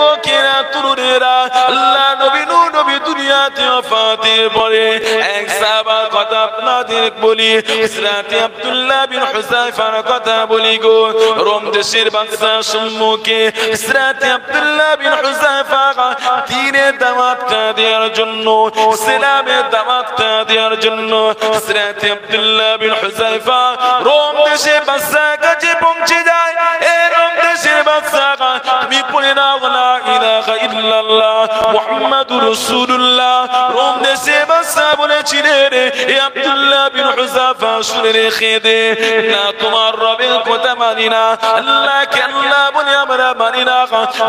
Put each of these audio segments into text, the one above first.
যুবকেরা তরুণেরা আল্লাহ নবী নূহ নবী দুনিয়াতে ওফাতের পরে এক সাহাবার কথা আপনাদের বলি হযরত আব্দুল্লাহ বিন হুযায়ফার কথা বলি গো রোম দেশের বাদশা সম্মুখে হযরত আব্দুল্লাহ বিন হুযায়ফা দ্বীনের দাওয়াতটা দেওয়ার জন্য ইসলামের দাওয়াতটা দেওয়ার জন্য হযরত আব্দুল্লাহ বিন হুযায়ফা রোম দেশের বাদশার কাছে পৌঁছে যায় এই রোম দেশের বাদশা তুমি পড়ে নাও লা ইলাহা ইল্লাল্লাহ মুহাম্মাদুর রাসূলুল্লাহ রোম দেশের বাদশা বলেছিলেন এ আব্দুল্লাহ বিন হুযায়ফা শুনে রেখে দে না তোমার রবের কথা মানি না আল্লাহকে আল্লাহ বলে আমরা মানি না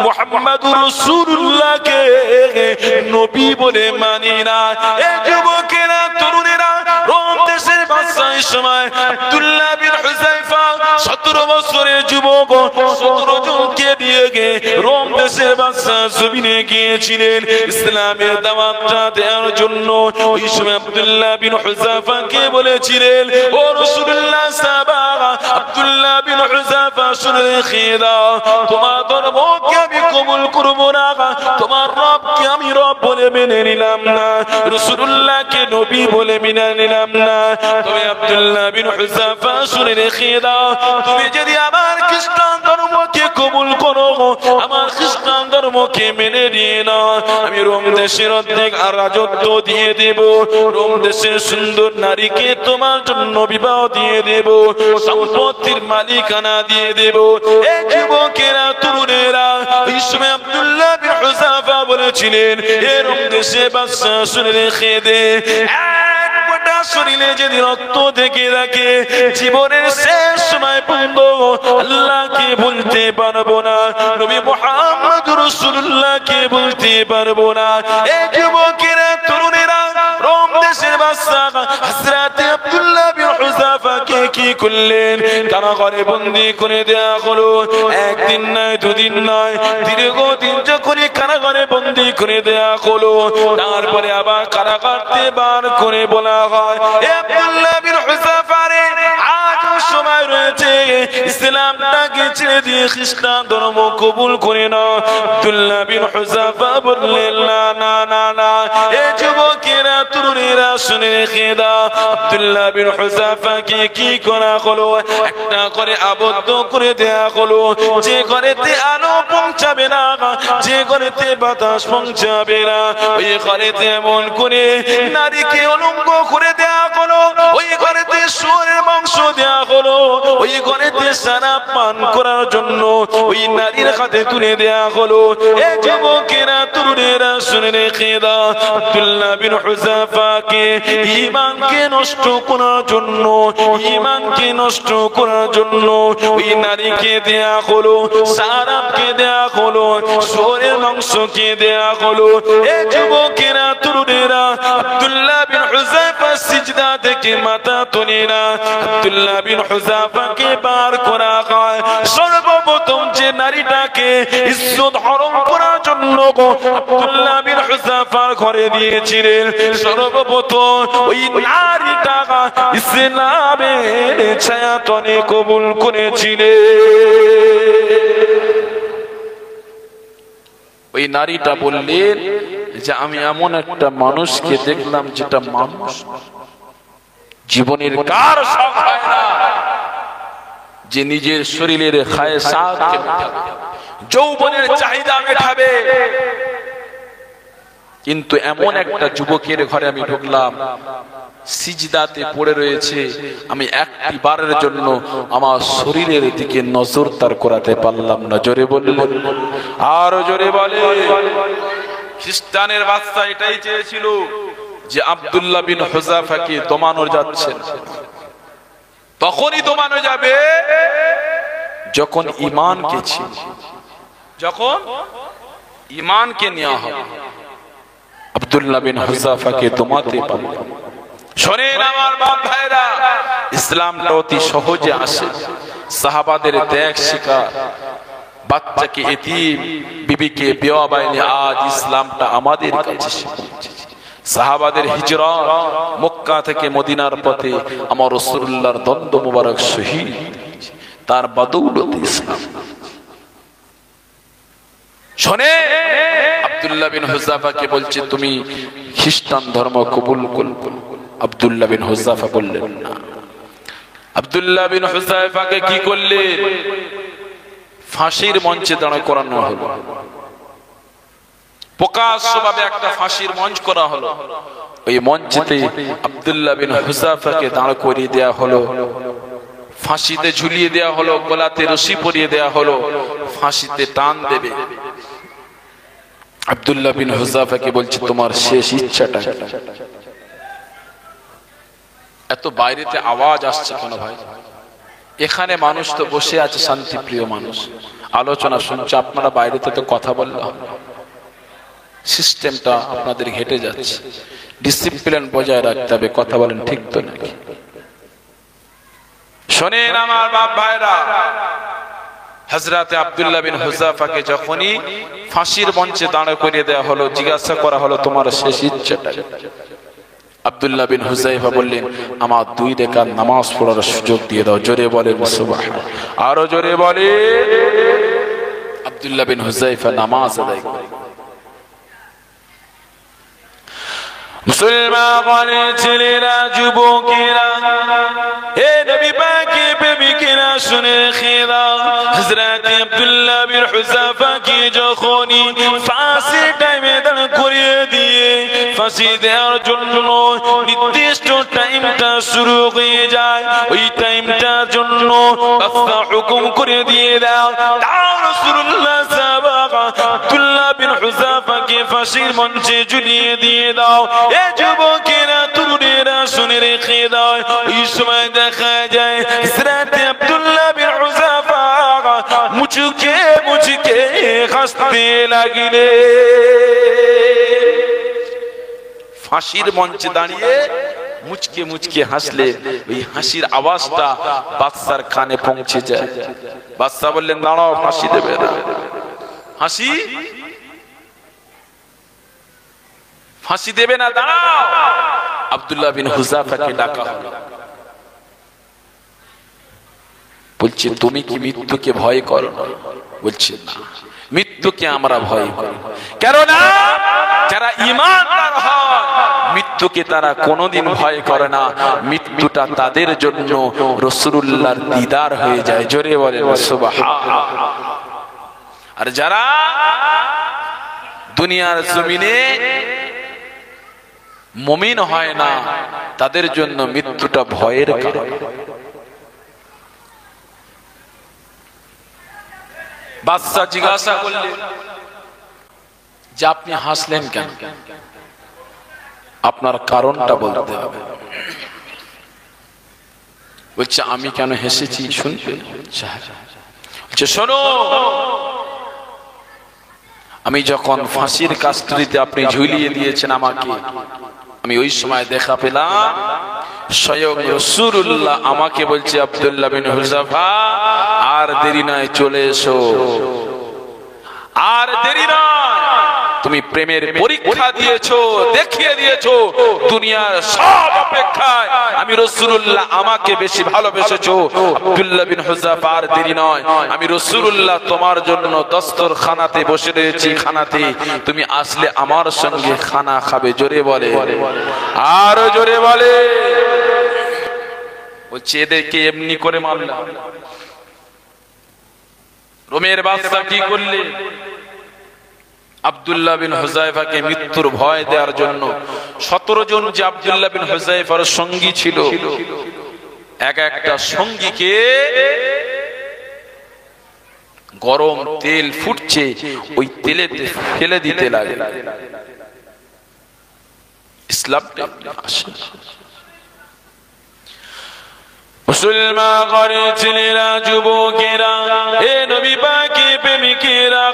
মুহাম্মাদুর রাসূলুল্লাহকে নবী বলে মানি না এই যুবকেরা তরুণেরা রোম দেশের বাদশা এই সময় আব্দুল্লাহ বিন হুযায়ফা 17 বছরের যুবক 17 জনকে দিয়ে রোম দেশের বাদশা জমিনে গিয়েছিলেন ইসলামের দাওয়াতটা দেওয়ার জন্য ওই সময় আব্দুল্লাহ বিন হুযায়ফাকে বলেছিলেন ও রাসূলুল্লাহ সাহাবা আব্দুল্লাহ বিন হুযায়ফা শুনে রেখে দাও তোমার ধর্মকে আমি কবুল করব না তোমার রবকে আমি রব বলে মেনে নিলাম না রাসূলুল্লাহকে নবী বলে মেনে নিলাম না তবে আব্দুল্লাহ বিন হুযায়ফা শুনে রেখে দাও তুমি যদি আমার খ্রিস্টান ধর্মকে কবুল করো আমার খ্রিস্টান ধর্মকে মেনে নিয়ে নাও আমি রোম দেশের অর্ধেক আর রাজত্ব দিয়ে দেব রোম দেশের সুন্দর নারীকে তোমার জন্য বিবাহ দিয়ে দেব সম্পত্তির মালিকানা দিয়ে দেব এই যুবকেরা তরুণেরা এই সময় আব্দুল্লাহ বিন হুযায়ফা বলেছিলেন এই রোম দেশে বাদশা শুনে রেখে দে শরীরে যদি রক্ত থেকে রাখে জীবনের শেষ সময় পর্যন্ত আল্লাহকে ভুলতে পারবো না নবী মুহাম্মদুর রাসূলুল্লাহকে ভুলতে পারবো না এই যুবকেরা তরুণেরা রোম দেশের বাদশা হযরত আব্দুল্লাহ বিন হুযায়ফাকে কি করলেন কারাগারে বন্দী করে দেয়া হলো একদিন নয় দুদিন নয় দীর্ঘদিন যখন কারাগারে বন্দী করে দেয়া হলো তারপরে আবার কারাগারতে বার করে বলা হয় আব্দুল্লাহ বিন হুযায়ফা রে আজ সময় রয়েছে ইসলামটাকে ছেড়ে দিয়ে খ্রিস্টান ধর্ম কবুল করে নাও আব্দুল্লাহ বিন হুযায়ফা বললেন না না না না এই যুবকেরা তরুণেরা শুনে রেখে দাও আব্দুল্লাহ বিন হুযায়ফাকে কি করা হলো একটা করে আবদ্ধ করে দেয়া হলো যে ঘরেতে আলো পৌঁছাবে না যে ঘরেতে বাতাস পৌঁছাবে না ওই ঘরেতে এমন করে নারীকে অলঙ্গ করে দেয়া হলো ওই ঘরেতে শুয়োরের মাংস দেয়া হলো ওই ঘরেতে শরাব পান করার জন্য ওই নারীর হাতে তুলে দেয়া হলো এই যুবকেরা তরুণেরা শুনে রেখে দাও আব্দুল্লাহ বিন হুযায়ফাকে ঈমানকে নষ্ট করার জন্য ঈমানকে নষ্ট করার জন্য ওই নারীকে দেয়া হলো শরাবকে দেয়া হলো শুয়োরের মাংসকে দেয়া হলো এই যুবকেরা তরুণেরা আব্দুল্লাহ বিন হুযায়ফা সিজদা থেকে মাথা তুলে না আব্দুল্লাহ বিন হুযায়ফাকে বার করা হয় সর্বপ্রথম যে নারীটাকে ইজ্জত হরণ করার জন্য আব্দুল্লাহ বিন হুযায়ফার ঘরে দিয়েছিলেন সর্বপ্রথম ওই নারীটা ইসলামের ছায়াতলে কবুল করেছিলেন ওই নারীটা বললেন যে আমি এমন একটা মানুষকে দেখলাম যেটা মানুষ জীবনের কার শখ হয় না যে নিজের শরীরের খায়সাতকে মেটাবে যৌবনের চাহিদা মেটাবে কিন্তু এমন একটা যুবকের ঘরে আমি ঢুকলাম সিজদাতে পড়ে রয়েছে আমি একটি বারের জন্য আমার শরীরের দিকে নজর তার করাতে পারলাম না জোরে বললেন আর জোরে বলে খ্রিস্টানের বাদশা এটাই চেয়েছিল যে আব্দুল্লাহ বিন হুযায়ফাকে দমানো যাচ্ছে তখনই দমানো যাবে যখন ঈমানকে ছিল যখন ঈমানকে নেওয়া হবে আব্দুল্লাহ বিন হুযায়ফাকে দমাতে পারবে শোনেন আমার বাপ ভাইরা ইসলামটা অতি সহজে আসে সাহাবাদের ত্যাগ শিকার বাচ্চাকে এতিম বিবিকে বিওয়া বাইনে আজ ইসলামটা আমাদের কাছে সাহাবাদের হিজরত মক্কা থেকে মদিনার পথে আমার রাসূলুল্লাহর দন্দ মুবারক শহীদ তার বদৌলতে ইসলাম শোনে আব্দুল্লাহ বিন হুযাফাকে বলছে তুমি খ্রিস্টান ধর্ম কবুল করো। আব্দুল্লাহ বিন হুযাফা বললেন না। আব্দুল্লাহ বিন হুযাফাকে কি করলেন? ফাঁসির মঞ্চে দাঁড় করানো হলো। প্রকাশ্যভাবে একটা ফাঁসির মঞ্চ করা হলো। ওই মঞ্চেতে আব্দুল্লাহ বিন হুযাফাকে দাঁড় করিয়ে দেয়া হলো, ফাঁসিতে ঝুলিয়ে দেয়া হলো, গলাতে রশি পরিয়ে দেয়া হলো, ফাঁসিতে টান দেবে। আব্দুল্লাহ বিন হুযাফাকে বলছে তোমার শেষ ইচ্ছাটা। এত বাইরেতে আওয়াজ আসছে কেন ভাই? এখানে মানুষ তো বসে আছে, শান্তিপ্রিয় মানুষ, আলোচনা শুনছে, আপনারা বাইরেতে তো কথা বললে হবে। সিস্টেমটা আপনাদের ঘেটে যাচ্ছে, ডিসিপ্লিন বজায় রাখতে হবে। কথা বলেন ঠিক তো নাকি? শোনেন আমার বাপ ভাইরা, হযরতে আব্দুল্লাহ বিন হুযাফাকে যখনই ফাঁসির মঞ্চে দাঁড় করিয়ে দেওয়া হলো, জিজ্ঞাসা করা হলো তোমার শেষ ইচ্ছাটা। আব্দুল্লাহ বিন হুযাফা বললেন আমার 2 রাকাত নামাজ পড়ার সুযোগ দিয়ে দাও। জোরে বলেন সুবহানাল্লাহ, আরো জোরে বলে। আব্দুল্লাহ বিন হুযাফা নামাজ আদায় করে। মুসলমান ছেলেরা, যুবকেরা, হে নবী পাকের প্রেমিকেরা, শুনে খেলা হযরত আব্দুল্লাহ বিন হুযাফাকে যখনই ফাঁসির টাইমে দাঁড় করিয়ে দিয়ে ফাঁসি দেওয়ার জন্য নির্দিষ্ট টাইমটা শুরু হয়ে যায়, ওই টাইমটার জন্য বাদশা হুকুম করে দিয়ে দাও রাসূলুল্লাহ সাহাবা আব্দুল্লাহ বিন হুযাফাকে ফাঁসির মঞ্চে ঝুলিয়ে দিয়ে দাও। এ যুবকেরা, তরুণেরা, শুনে রেখে দাও, এই সময় দেখা যায় হযরত আব্দুল্লাহ বিন হুযাফা মুচকে মুচকে হাসতে লাগিলে। ফাঁসির মঞ্চে দাঁড়িয়ে মুচকে মুচকে হাসলে ওই হাসির আওয়াজটা বাদশার কানে পৌঁছে যায়। বাদশা বললেন দাঁড়াও, ফাঁসি দেবে না। হাসি ফাঁসি দেবে না, দাঁড়াও। আব্দুল্লাহ বিন হুযাফাকে ডাকা হলো, বলছে তুমি কি মৃত্যুকে ভয় করো না? বলছে না, মৃত্যুকে আমরা ভয় করি। কেননা যারা ঈমানদার হয় মৃত্যুকে তারা কোনোদিন ভয় করে না। মৃত্যুটা তাদের জন্য রাসূলুল্লাহর দিদার হয়ে যায়। জোরে বলেন সুবহানাল্লাহ। আর যারা দুনিয়ার জমিনে মুমিন হয় না তাদের জন্য মৃত্যুটা ভয়ের কারণ। বাদশা জিজ্ঞাসা করলেন যে আপনি হাসলেন কেন? আপনার কারণটা বলতে হবে। বলছে আমি কেন হেসেছি শুনবে? বলছে শোনো, আমি যখন ফাঁসির কাস্টডিতে আপনি ঝুলিয়ে দিয়েছেন আমাকে, আমি ওই সময় দেখা পেলাম স্বয়ং রাসূলুল্লাহ আমাকে বলছে আব্দুল্লাহ বিন হুযাফা আর দেরি নয়, চলে এসো, আর দেরি নয়। তুমি প্রেমের পরীক্ষা দিয়েছো, দেখিয়ে দিয়েছো দুনিয়ার সব অপেক্ষায় আমি রাসূলুল্লাহ আমাকে বেশি ভালোবেসেছো। আব্দুল্লাহ বিন হুযাফা আর দেরি নয়, আমি রাসূলুল্লাহ তোমার জন্য দস্তরখানাতে বসে রয়েছি, খানাতে তুমি আসলে আমার সঙ্গে খানা খাবে। জোরে বলে, আরো জোরে বলে। বলছে এদেরকে এমনি করে মারলাম। রোমের বাদশা কি করলে? আব্দুল্লাহ বিন হুযাফাকে মৃত্যুর ভয় দেওয়ার জন্য 17 জন যে আব্দুল্লাহ বিন হুযাফার সঙ্গী ছিল, এক একটা সঙ্গীকে গরম তেল ফুটছে ওই তেলে ফেলে দিতে লাগে। ইসলামটা আসে। মুসলমান ঘরে ছেলেরা, যুবকেরা, হে নবী পাকের প্রেমিকেরা,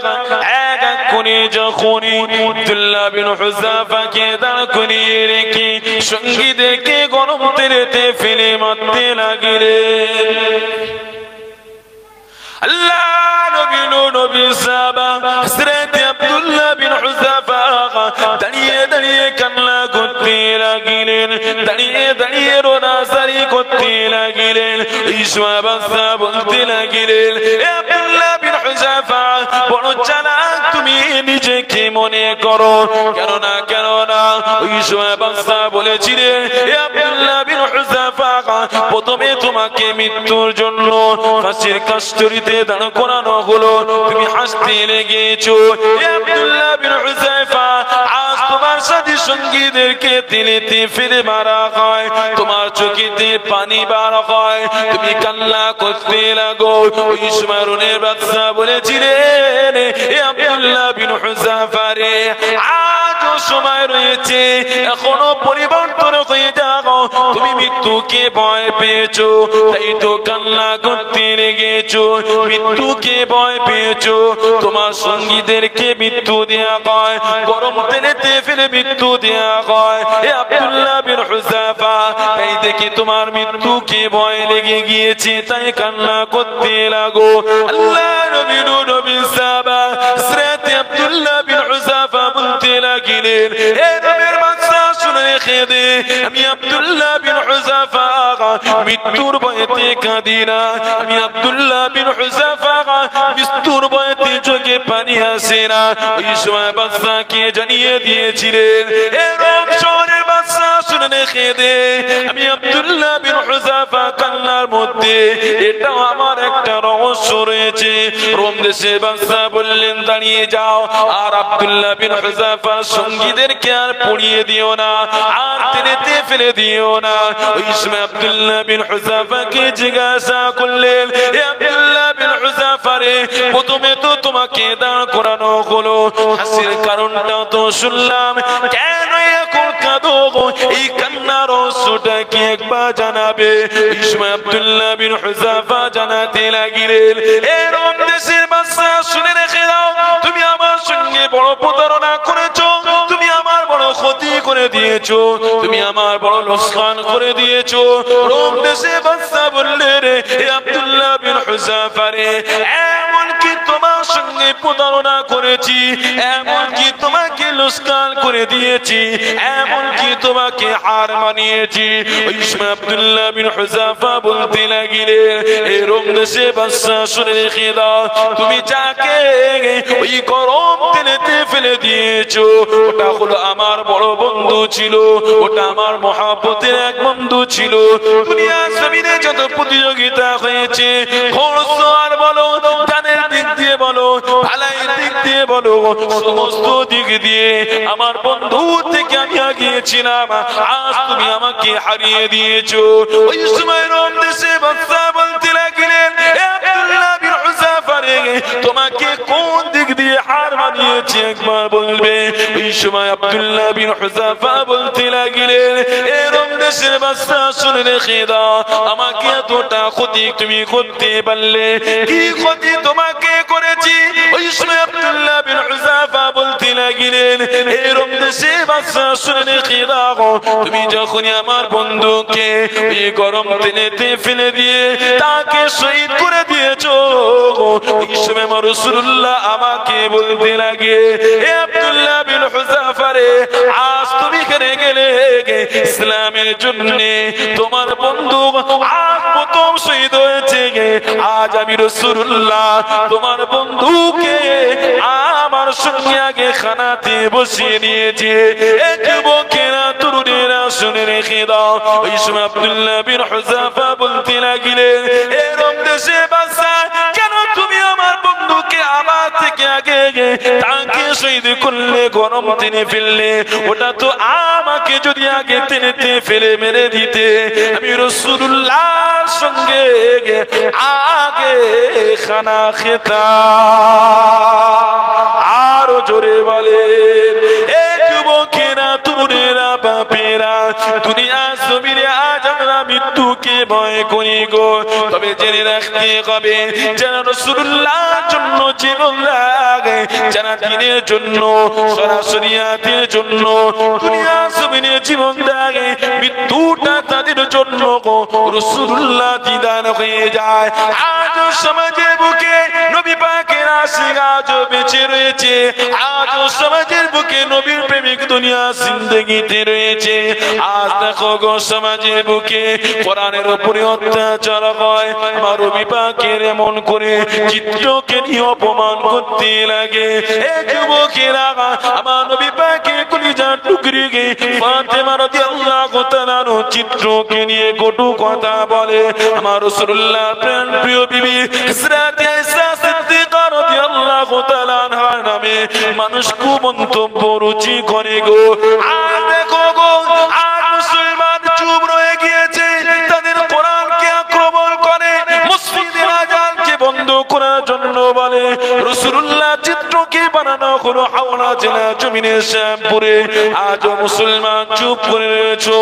এক এক করে যখনই আব্দুল্লাহ বিন হুযাফাকে দাঁড় করিয়ে রেখে সঙ্গীদেরকে গরম তেলেতে ফেলে মারতে লাগলেন। আল্লাহ নবী নবী সাহাবা হযরত আব্দুল্লাহ বিন হুযাফা দাঁড়িয়ে দাঁড়িয়ে কান্না করতে লাগলেন, দাঁড়িয়ে দাঁড়িয়ে রোনাজারি করতে লাগলেন। এই সময় বাদশা বলতে লাগলেন, এ আব্দুল্লাহ বিন হুযাফা, বড় চালাক তুমি, নিজেকে মনে করো কেননা ওই সময় বাদশা বলেছিলেন হে আব্দুল্লাহ বিন হুযাফা প্রথমে তোমাকে মৃত্যুর জন্য ফাঁসির কাষ্ঠরিতে দাঁড় করানো হলো তুমি হাসতে লেগেছো হে আব্দুল্লাহ বিন হুযাফা আজ তোমার সাথী সঙ্গীদেরকে তিলেতে ফেলে মারা হয় তোমার চোখেতে পানি বার হয় তুমি কান্না করতে লাগো ওই সময় রুনের বাদশা বলেছিলেন হে আব্দুল্লাহ বিন হুযাফা রে আজও সময় রয়েছে এখনো পরিবর্তন হয়ে যাও তুমি মৃত্যুকে ভয় পেয়েছো তাই তো কান্না করতে লেগেছো মৃত্যুকে ভয় পেয়েছো তোমার সঙ্গীদেরকে মৃত্যু দেয়া হয় গরম তেলেতে ফেলে মৃত্যু দেয়া হয় হে আব্দুল্লাহ বিন হুযাফা তাই দেখে তোমার মৃত্যুকে ভয় লেগে গিয়েছে তাই কান্না করতে লাগো আল্লাহ নবী নবী সাহাবা হযরত আব্দুল্লাহ বিন হুযাফা বলতে লাগলেন হে নবীর বাদশা শুনে রেখে দে আমি আব্দুল্লাহ বিন হুযাফা মৃত্যুর ভয়েতে কাঁদি না আমি আব্দুল্লাহ বিন হুযাফা মৃত্যুর ভয়েতে চোখে পানি আসে না ওই সময় বাদশাকে জানিয়ে দিয়েছিলেন হে রোম শহরের বাদশা শুনে রেখে দে আমি আব্দুল্লাহ বিন হুযাফা কান্নার মধ্যে এটাও আমার একটা রহস্য রয়েছে রোম দেশের বাদশা বললেন দাঁড়িয়ে যাও আর আব্দুল্লাহ বিন হুযাফা সঙ্গীদেরকে আর পুড়িয়ে দিও না আর তেলেতে ফেলে দিও না ওই সময় আব্দুল্লাহ বিন হুযাফাকে জিজ্ঞাসা করলেন হে আব্দুল্লাহ বিন হুযাফা রে প্রথমে তো তোমাকে দাঁড় করানো হলো হাসির কারণটা তো শুনলাম কেন এখন কাঁদো এই কান্নার রহস্যটা কি একবার জানাবে ওই সময় আব্দুল্লাহ বিন হুযাফা জানাতে লাগলেন হে রোম দেশের বাদশা শুনে রেখে দাও তুমি আমার সঙ্গে বড় প্রতারণা করেছো তুমি আমার বড় ক্ষতি করে দিয়েছো তুমি আমার বড় লোকসান করে দিয়েছো রোম দেশে বাদশা বললেন হে আব্দুল্লাহ বিন হুযাফা রে এমন কি তোমার সঙ্গে প্রতারণা করেছি এমন কি তোমাকে লোকসান করে দিয়েছি এমন কি তোমাকে হার মানিয়েছি ওই সময় আব্দুল্লাহ বিন হুযাফা বলতে লাগলেন হে রোম দেশে বাদশা শুনে রেখে দাও তুমি যাকে ওই গরম তেলেতে ফেলে দিয়েছো ওটা হলো আমার বড় বন্ধু ছিল ওটা আমার মহাব্বতের এক বন্ধু ছিল দুনিয়ার জমিনে যত প্রতিযোগিতা হয়েছে খরচ আর বলো জানের দিক দিয়ে বলো ভালাইয়ের দিক দিয়ে বলো সমস্ত দিক দিয়ে আমার বন্ধু থেকে আমি আগিয়েছিলাম আজ তুমি আমাকে হারিয়ে দিয়েছো ওই সময় রোম দেশে বাদশা বলতে লাগলেন হে আব্দুল্লাহ বিন হুযাফা রে তোমাকে কোন দিক দিয়ে হার মানিয়েছে একবার বলবে ওই সময় আব্দুল্লাহ বিন হুযাফা বলতে লাগলেন হে রোম দেশের বাদশা শুনে রেখে দাও আমাকে এতটা ক্ষতি তুমি করতে পারলে কি ক্ষতি তোমাকে করেছি ওই সময় আব্দুল্লাহ বিন হুযাফা বলতে লাগলেন হে রোম দেশের বাদশা শুনে রেখে দাও তুমি যখনই আমার বন্ধুকে এই গরম তেলেতে ফেলে দিয়ে তাকে শহীদ করে দিয়েছো ওই সময় আমার রাসূলুল্লাহ আমাকে বলতে লাগে হে আব্দুল্লাহ বিন হুযাফা রে আজ তুমি কেনে গেলে ইসলামের জন্য তোমার বন্ধু আজ প্রথম শহীদ হয়েছে আজ আমি রাসূলুল্লাহ তোমার বন্ধুকে আমার সঙ্গে আগে খানাতে বসিয়ে নিয়েছে যুবকেরা তরুণেরা শুনে রেখে দাও ওই সময় আব্দুল্লাহ বিন হুযাফা বলতে লাগলেন হে রোম দেশে বাদশা কেন তুমি আমার বন্ধুকে আমার থেকে আগে তাকে শহীদ করলে গরম তেলে ফেললে ওটা তো আমাকে যদি আগে তেলেতে ফেলে মেরে দিতে আমি রাসূলুল্লাহর সঙ্গে আগে খানা খেতাম আরো জোরে বলে এ যুবকেরা তরুণেরা বাপেরা দুনিয়া জমিনে আজ আমরা মৃত্যুকে ভয় করি গো তবে জেনে রাখতে হবে যারা রাসূলুল্লাহর জন্য জীবন লাগে যারা দ্বীনের জন্য শরিয়াতের জন্য দুনিয়া জমিনে জীবন লাগে মৃত্যুটা তাদের জন্য রাসূলুল্লাহ দিদার হয়ে যায় আজ সমাজে বুকে নবী পাকের আশিক আজও বেঁচে রয়েছে, আজও সমাজের বুকে নবীর প্রেমিক দুনিয়া জিন্দেগিতে রয়েছে। আজ দেখো গো সমাজের বুকে কোরআনের উপরে অত্যাচার হয়, আমার নবী পাকের এমন করে চিত্রকে নিয়ে অপমান করতে লাগে। এ যুবকেরা, আমার নবী পাকের কলিজার টুকরিকে ফাতেমা রাদিয়াল্লাহু তাআলা চিত্রকে নিয়ে কটু কথা বলে। আমার রাসূলুল্লাহ প্রিয় বিবি হযরত আয়েশা সিদ্দিকা রাদিয়াল্লাহু তাআলা আনহার নামে মানুষ কুমন্তব্য রুচি করে গো। আর দেখো গো, আর মুসলমান চুপ রয়ে গিয়েছে, তাদের কোরআনকে আক্রমণ করে, মসজিদের আযানকে বন্ধ করার জন্য বলে। রাসূলুল্লাহ চিত্রকে বানানো হলো হাওড়া জেলা জমিনের শ্যামপুরে। আজও মুসলমান চুপ করে রয়েছে।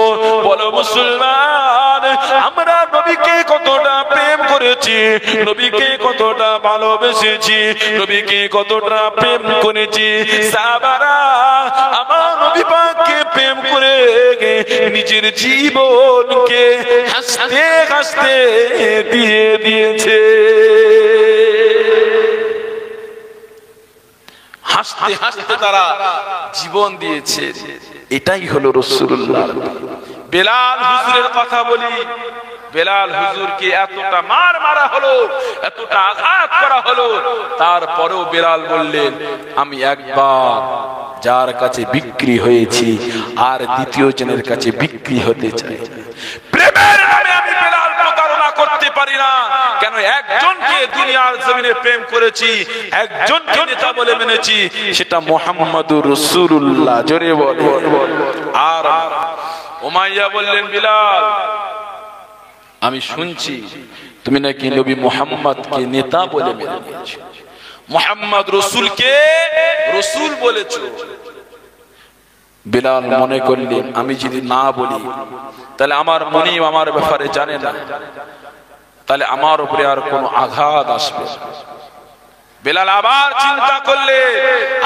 বলো মুসলমান, আমরা নবীকে কতটা প্রেম করেছি, নবীকে কতটা ভালোবেসেছি, নবীকে কতটা প্রেম করেছি। সাহাবারা আমার নবী পাককে প্রেম করে নিজের জীবনকে হাসতে হাসতে দিয়ে দিয়েছে, হাসতে হাসতে তারা জীবন দিয়েছে। এটাই হলো রাসূলুল্লাহ। বেলাল হুজুরের কথা বলি, বেলাল হুজুরকে এতটা মারা হলো, এতটা আঘাত করা হলো, তারপরেও বেলাল বললেন, আমি একবার যার কাছে বিক্রি হয়েছি আর দ্বিতীয় জনের কাছে বিক্রি হতে চাই। প্রেমের নামে আমি বেলাল প্রতারণা করতে পারি না। কেন? একজনকে দুনিয়ার জমিনে প্রেম করেছি, একজনকে নেতা বলে মেনেছি, সেটা মুহাম্মাদুর রাসূলুল্লাহ। জোরে বল। আর উমাইয়া বললেন, বিলাল আমি শুনছি তুমি নাকি নবী মুহাম্মদকে নেতা বলে মেনে নিয়েছো, মুহাম্মদ রাসূলকে রাসূল বলেছো। বিলাল মনে করলেন, আমি যদি না বলি তাহলে আমার মনি আমার ব্যাপারে জানে না, তাহলে আমার উপরে আর কোনো আঘাত আসবে। বেলাল আবার চিন্তা করলে,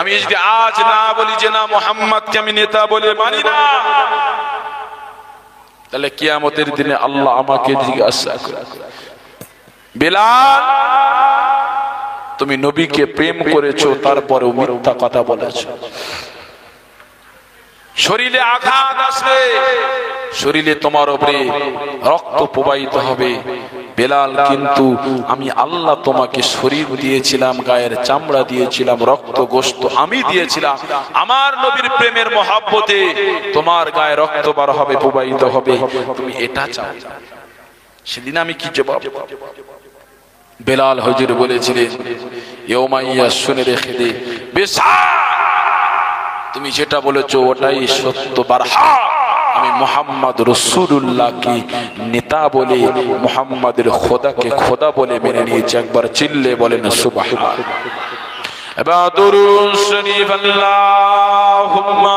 আমি যদি আজ না বলি যে না মুহাম্মদকে আমি নেতা বলে মানি না, তাহলে কিয়ামতের দিনে আল্লাহ আমাকে জিজ্ঞাসা করবে, বেলাল তুমি নবীকে প্রেম করেছো তারপরেও মিথ্যা কথা বলেছো। শরীরে আঘাত আসবে, শরীরে তোমার উপরে রক্ত প্রবাহিত হবে। বেলাল কিন্তু আমি আল্লাহ তোমাকে শরীর দিয়েছিলাম, গায়ের চামড়া দিয়েছিলাম, রক্ত গোশত আমি দিয়েছিলাম। আমার নবীর প্রেমের মহব্বতে তোমার গায়ে রক্ত বার হবে, প্রবাহিত হবে, তুমি এটা চাও। সেদিন আমি কি জবাব? বেলাল হুজুর বলেছিলেন, এ উমাইয়া শুনে রেখে দে, তুমি যেটা বলেছো ওটাই সত্য। বারহা আমি মুহাম্মদ রাসূলুল্লাহকে নেতা বলে, মুহাম্মাদের খোদাকে খোদা বলে মেনে নিয়েছি। একবার চিল্লে বলেন সুবহানাল্লাহ। এবার দুরূদ শরীফ আল্লাহুম্মা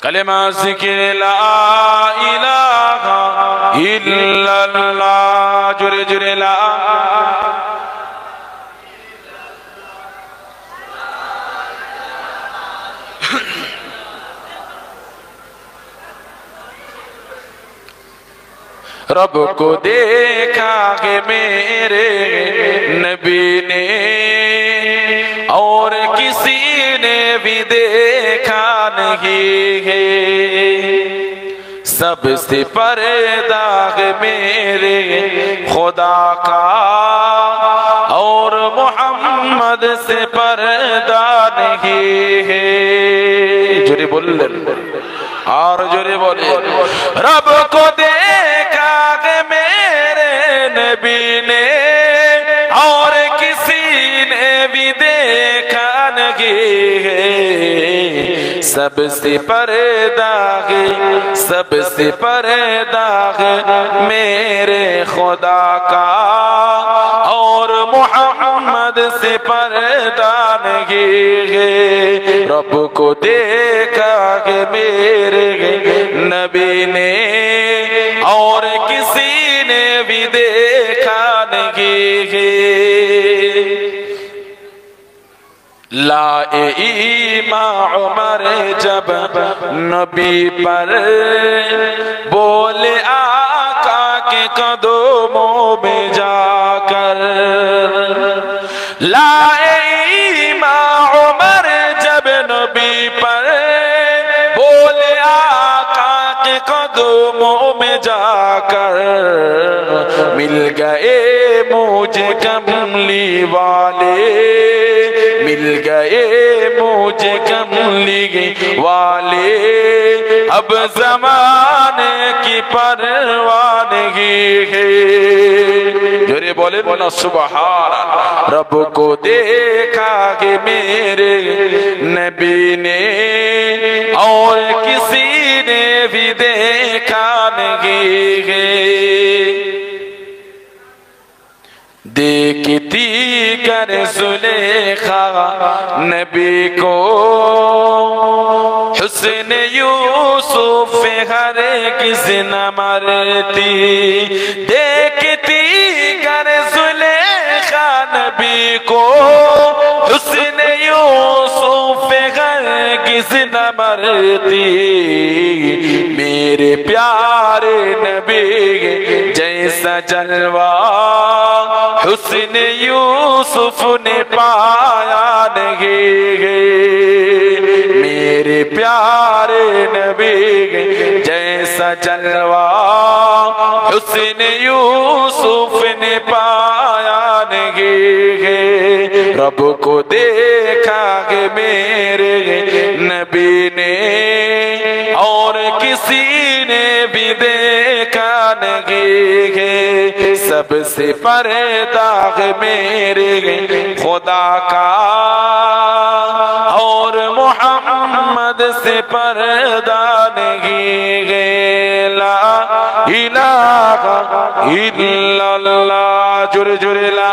কালেমা জিকির লা ইলাহা ইল্লাল্লাহ, জোরে জোরে লা। रब को देखा है मेरे नबी ने और किसी ने भी देखा नहीं है, सबसे पर्दा है मेरे खुदा का और मोहम्मद से पर्दा नहीं है। जोरे बोलें और जोरे बोले, रब को देखा है मेरे नबी ने और किसी ने भी देखा नहीं है, सबसे पर्दा है, सबसे पर्दा है मेरे खुदा का और मोहम्मद से पर्दा नहीं है। रब को देखा है मेरे नबी ने और किसी ने भी देखा नहीं है। لائے ایمان عمر جب نبی پر بولے آقا کے قدموں میں جا کر لائے ایمان عمر جب نبی پر بولے آقا کے قدموں میں جا کر مل گئے مجھے کملی والے مل گئے مجھے کملی والے اب زمانے کی پروانگی ہے جو بولے بولا سبحان اللہ رب کو دیکھا کہ میرے نبی نے اور کسی نے بھی دیکھا نہیں ہے دیکھتی کر زلیخا نبی کو حسن یوسف ہر کسی نہ مرتی دیکھتی کر زلیخا نبی کو حسن یوسف ہر کسی نہ مرتی میرے پیارے نبی جیسا جلوہ حسن یوسف نے پایا نہیں میرے پیارے نبی جیسا جلوہ حسن یوسف نے پایا نہیں رب کو دیکھا کہ میرے نبی نے اور کسی نے بھی دیکھا نہیں ہے سب سے پردہ میرے خدا کا اور محمد سے پردہ نہیں ہے لا الہ الا اللہ جر جر لا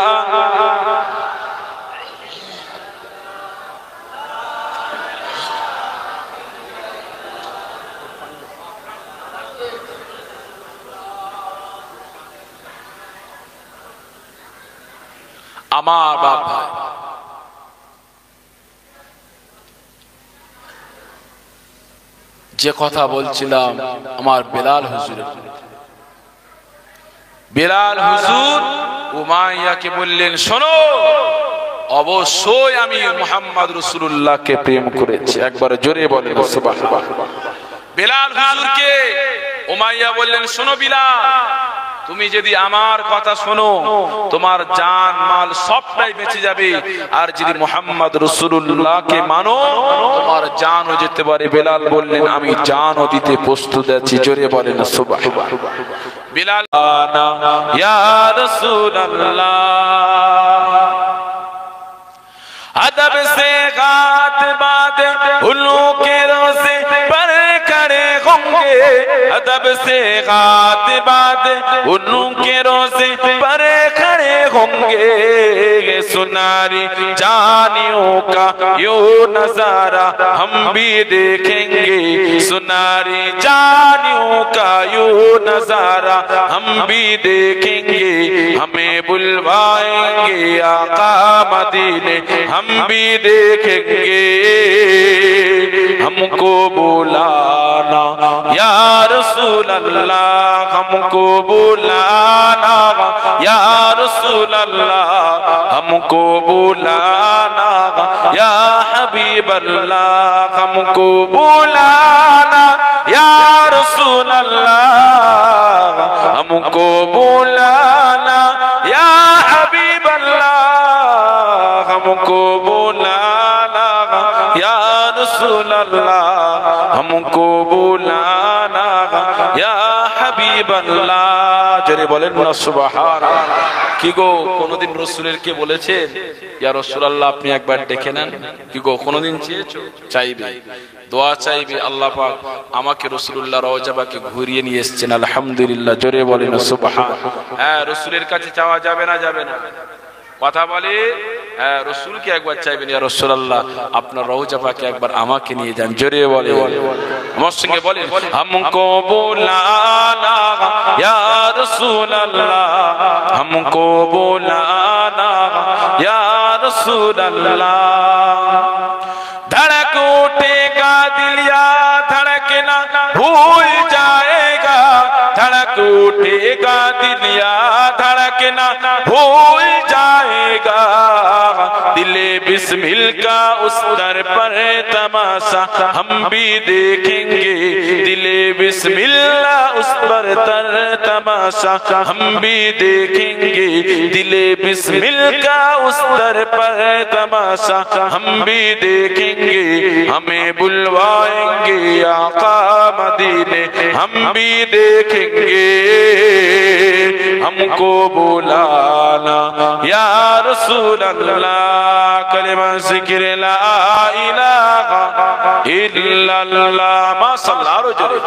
আমার বাপ ভাই যে কথা বলছিলাম আমার বেলাল হুজুর উমাইয়াকে বললেন শোনো অবশ্যই আমি মুহাম্মদ রাসূলুল্লাহকে প্রেম করেছি একবার জোরে বলেন সুবহানাল্লাহ বেলাল হুজুরকে উমাইয়া বললেন শোনো বিলাল তুমি যদি আমার কথা শোনো তোমার জান মাল সবটাই বেঁচে যাবে আর যদি মুহাম্মদ রাসূলুল্লাহকে মানো তোমার জানও যেতে পারে বেলাল বললেন আমি জানও দিতে প্রস্তুত আছি জোরে বলেন সুবহানাল্লাহ বেলাল ইয়া রাসূলুল্লাহ अदब से गात बादे उल्लू के रोज़े पर खड़े होंगे अदब से गात बादे उल्लू के रोज़े पर खड़े होंगे सुनारी जानियों का यो नजारा हम भी देखेंगे सुनारी जानियों का यो नजारा हम भी देखेंगे हमें बुलवाएंगे आका मदीने हम भी देखेंगे हमको बुलाना या रसूल अल्लाह हमको बुलाना या रसूल अल्लाह हमको बुलाना या हबीब अल्लाह हमको बुलाना या रसूल अल्लाह हमको बुलाना या हबीब अल्लाह हमको बुलाना या रसूल अल्लाह हमको बुलाना या हबीब अल्लाह जरे बोलें ना सुबहानाल्लाह কি গো কোনদিন রাসূলের কে বলেছেন ইয়া রাসূলুল্লাহ আপনি একবার দেখে নেন কি গো কোনদিন চেয়েছো চাইবে দোয়া চাইবে আল্লাহ পাক আমাকে রাসূলুল্লাহ রওজাবাকে ঘুরিয়ে নিয়ে এসেছেন আলহামদুলিল্লাহ জোরে বলেন সুবহানাল্লাহ হ্যাঁ রাসূলের কাছে চাওয়া যাবে না যাবে না কথা বলে রাসূল কে একবার চাইবেন ইয়া রাসূলুল্লাহ আপনার রওজা পাকে একবার আমাকে নিয়ে যান জোরে বলে আমার সঙ্গে বলেন हमको बुलाना या রাসূলুল্লাহ हमको बुलाना या রাসূলুল্লাহ भूल जाएगा, धड़क उठेगा दिल या धड़कना भूल जाएगा। दिले बिस्मिल का उस दर पर तमाशा हम भी देखेंगे, दिले बिस्मिल्ला उस पर तमाशा हम भी देखेंगे, दिले बिस्मिल का उस दर पर तमाशा हम भी देखेंगे। हमें बुलवाएंगे आका मदीने हम भी देखेंगे, हमको बुलाना या रसूल अल्लाह। कलिमा जिक्र ला इलाहा इल्लल्लाह। माशाअल्लाह जोरे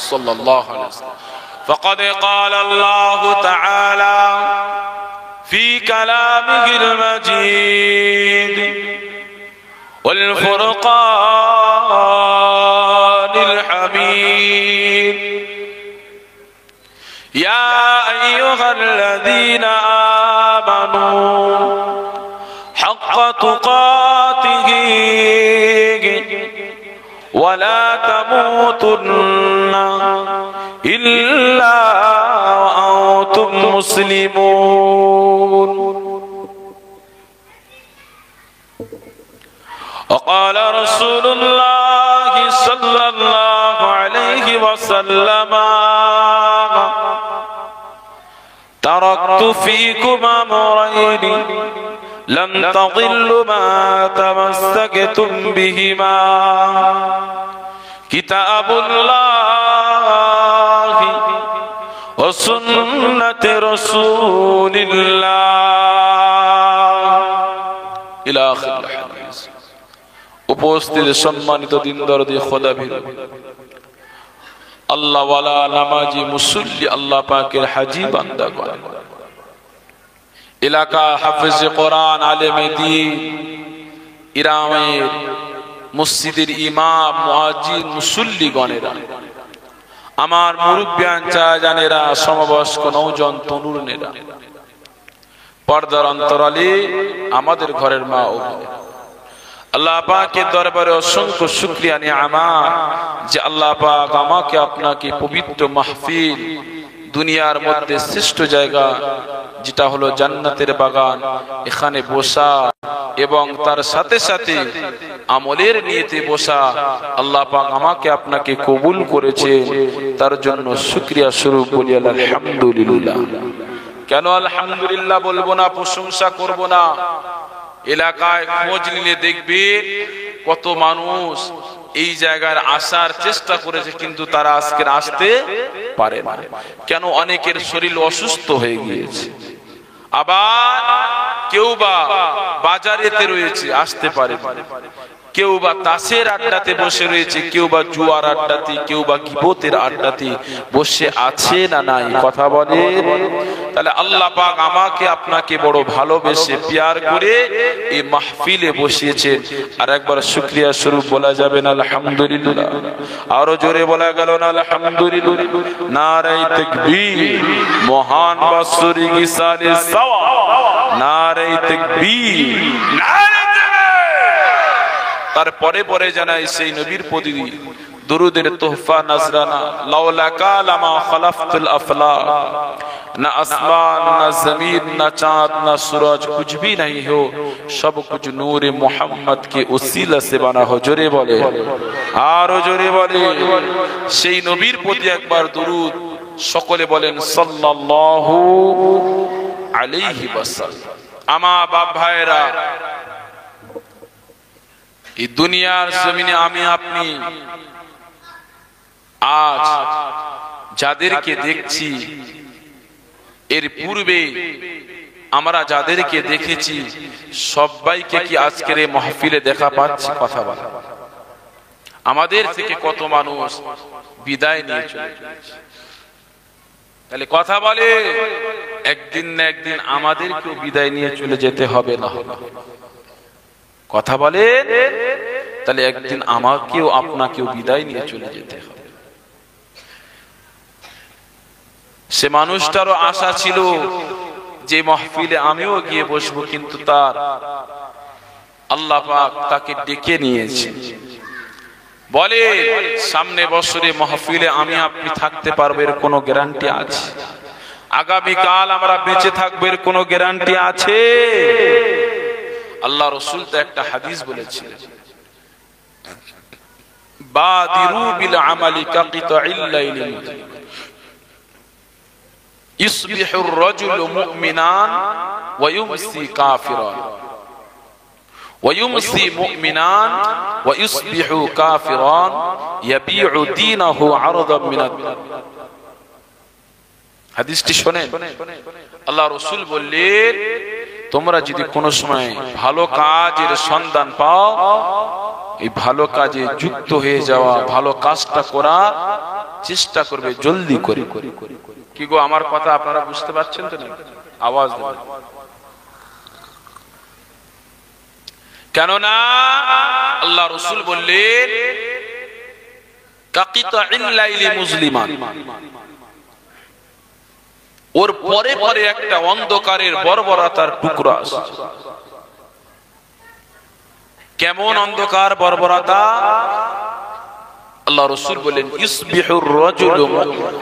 सल्लल्लाहु अलैहि वसल्लम। फ़क़द क़ाल अल्लाह तआला फ़ी कलामिहिल मजीद वल फ़ुरक़ानिल हमीद, या अय्युहल्लज़ीना आमनू हक़्क़ तुक़ातिही वला तमूतुन्ना इल्ला व अंतुम मुस्लिमून। वक़ाल रसूलुल्लाह सल्लल्लाहु अलैहि वसल्लम तरक्तु फीकुम अमरैन लम तज़िल्लु मा तमस्सकतुम बिहिमा, किताबुल्लाह व सुन्नत रसूलिल्लाह। इला आखिर हदीस। उपस्थित सम्मानित दिनदारदी खुदा भीरू আল্লাহ ওয়ালা নামাজি মুসল্লি আল্লাহ পাকের হাজী বান্দাগণ, এলাকা হাফেজ কোরআন আলেমে দ্বীন ইরামের মসজিদের ইমাম মুয়াজ্জিন মুসল্লিগণেরা, আমার মুরব্বিয়ান চাচানেরা, সমবয়স্ক নওজোয়ান তরুণেরা, পর্দার অন্তরালে আমাদের ঘরের মা ও আল্লাহ পাকের দরবারে অসংখ্য শুকরিয়া নিয়ামত যে আল্লাহ পাক আমাকে আপনাকে পবিত্র মাহফিল, দুনিয়ার মধ্যে শ্রেষ্ঠ জায়গা যেটা হলো জান্নাতের বাগান, এখানে বসা এবং তার সাথে সাথে আমলের নিয়তে বসা আল্লাহ পাক আমাকে আপনাকে কবুল করেছে, তার জন্য শুকরিয়া স্বরূপ বলি আলহামদুলিল্লাহ। কেন আলহামদুলিল্লাহ বলবো না, প্রশংসা করব না? এলাকায় খোঁজ নিলে দেখবে কত মানুষ এই জায়গায় আসার চেষ্টা করেছে, কিন্তু তারা আজকে আসতে পারে না। কেন? অনেকের শরীর অসুস্থ হয়ে গিয়েছে, আবার কেউ বা বাজারেতে রয়েছে আসতে পারে, কেউ বা তাসের আড্ডাতে বসে রয়েছে, কেউ বা জুয়ার আড্ডাতে, কেউ বা গীবতের আড্ডাতে বসে আছে না নাই? কথা বলে। তাহলে আল্লাহ পাক আমাকে আপনাকে বড় ভালোবেসে পিয়ার করে এই মাহফিলে বসিয়েছেন। আর একবার শুকরিয়া স্বরূপ বলা যাবে না আলহামদুলিল্লাহ? আরো জোরে বলা গেল না আলহামদুলিল্লাহ? নারে তাকবীর, মহান বাৎসরিক ইসারে সাওয়া, নারে তাকবীর, নারে তারপরে পরে জানাই সেই নবীর প্রতি দুরুদের তোহফা নজরানা। লাউলাকা লামা খলাফতুল আফলাক, না আসমান না জमीन না চাঁদ না सूरज कुछ भी नहीं हो, सब कुछ नूर मोहम्मद के उसीला से बना हो। জোরে বলে, আরো জোরে বলে। সেই নবীর প্রতি একবার দুরুদ সকলে বলেন সাল্লাল্লাহু আলাইহি ওয়াসাল্লাম। আমার বাপ ভাইরা, এই দুনিয়ার জমিনে আমি আপনি আজ যাদেরকে দেখছি, এর পূর্বে আমরা যাদেরকে দেখেছি সবাইকে কি আজকের এই মাহফিলে দেখা পাচ্ছি? কথা বলা। আমাদের থেকে কত মানুষ বিদায় নিয়ে চলে গেছে। তাহলে কথা বলে, একদিন না একদিন আমাদেরকেও বিদায় নিয়ে চলে যেতে হবে না? কথা বলে। তাহলে একদিন আমাকেও আপনাকেও বিদায় নিয়ে চলে যেতে হবে। সে মানুষটারও আশা ছিল যে মাহফিলে আমিও গিয়ে বসবো, কিন্তু তার আল্লাহ পাক তাকে ডেকে নিয়েছে। বলে সামনে বছরে মাহফিলে আমি আপনি থাকতে পারবো এর কোনো গ্যারান্টি আছে? আগামীকাল আমরা বেঁচে থাকবো এর কোনো গ্যারান্টি আছে? আল্লাহ রাসূল তো একটা হাদিস বলেছিলেন, বাদিরু বিল আমালি কাকিতাইল লাইলি ইসবিহুর রাজুলু মুমিনান ওয়া ইউমসি কাফিরান ওয়া ইউমসি মুমিনান ওয়া ইসবিহু কাফিরান ইয়াবিউ দীনাহু আরদাম মিনাদ। হাদিসটি শুনেন, আল্লাহ রাসূল বললেন তোমরা যদি কোনো সময় ভালো কাজের সন্ধান পাও, এই ভালো কাজে যুক্ত হয়ে যাওয়া, ভালো কাজটা করার চেষ্টা করবে জলদি করে। কি গো, আমার কথা আপনারা বুঝতে পারছেন তো? না আওয়াজ দেন। কেননা আল্লাহ রাসূল বললেন কাকিতাইল লাইলি মুজলিমান, ওর পরে পরে একটা অন্ধকারের বর্বরতার টুকরো আছে। কেমন অন্ধকার বর্বরতা? আল্লাহ রাসূল বলেন ইসবিহুর রাজুলু মুমিন,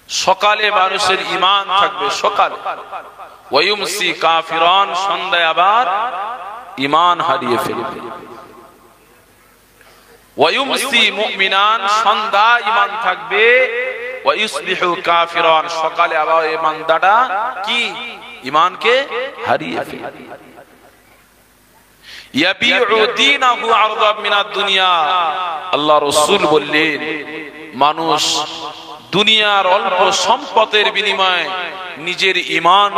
সকালে মানুষের ঈমান থাকবে সকালে, ওয়া ইউমসি কাফিরান, সন্ধ্যায় আবার ঈমান হারিয়ে ফেলবে। ওয়া ইউমসি মুমিনান, সন্ধ্যায় ঈমান থাকবে, ওয়া ইসবিহু কাফিরান, সকালে আবার ঈমানদারটা কি ঈমানকে হারিয়ে ফেলবে। ইয়াবিউ দীনাহু আরদাম মিনাদ দুনিয়া, আল্লাহ রাসূল বললেন মানুষ দুনিয়ার অল্প সম্পদের বিনিময়ে নিজের ঈমান